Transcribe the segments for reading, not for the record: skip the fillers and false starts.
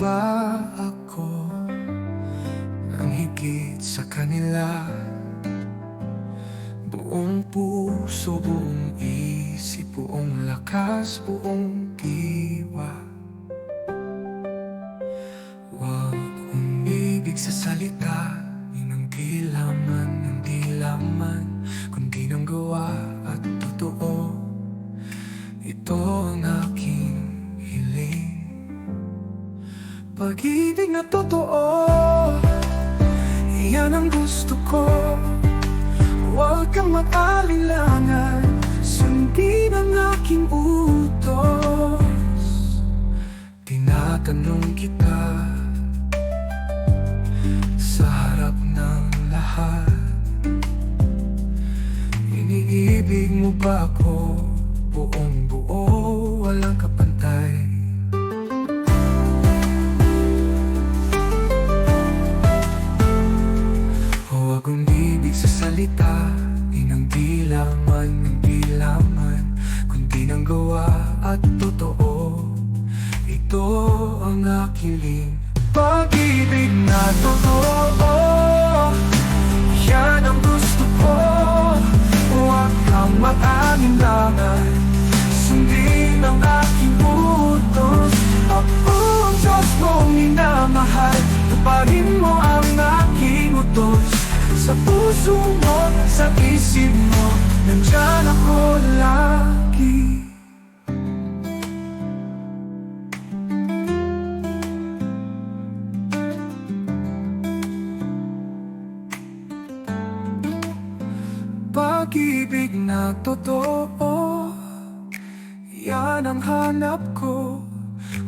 ba ako ang higit sa kanila? Buong puso, buong isip, buong lakas, buong diwa. Huwag umibig sa salita, yun ang di laman, kundi ng gawa at totoo. Ito ang aking hiling, pag-ibig na totoo. Iyan ang gusto ko. Huwag kang mag-alinlangan, sundin ang aking utos. Tinatanong kita sa harap ng lahat, iniibig mo ba ako buong buo, walang kapantay? Huwag umibig sa salita, inang di laman, kundi ng gawa at totoo. Ito ang aking hiling, pag-ibig na totoo. Yan ang gusto ko. Huwag kang mag-alinlangan, sundin ang aking utos. Ako ang Diyos mong minamahal, tuparin mo ang aking utos. Sa puso mo, sa isip mo, nandyan ako lagi. Pag-ibig na totoo, yan ang hanap ko.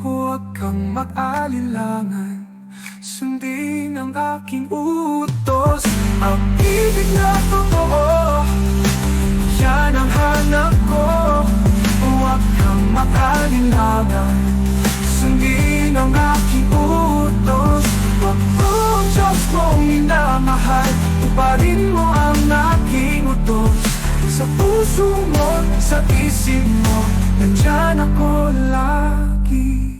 Huwag kang mag-alinlangan, sundin ang aking utos. Pag-ibig na totoo, yan ang hanap ko. Huwag kang mag-alinlangan, sundin ang aking utos. Huwag ang Diyos mong minamahal, tuparin mo ang aking utos. Sa puso mo, sa isip mo, nandyan ako lagi.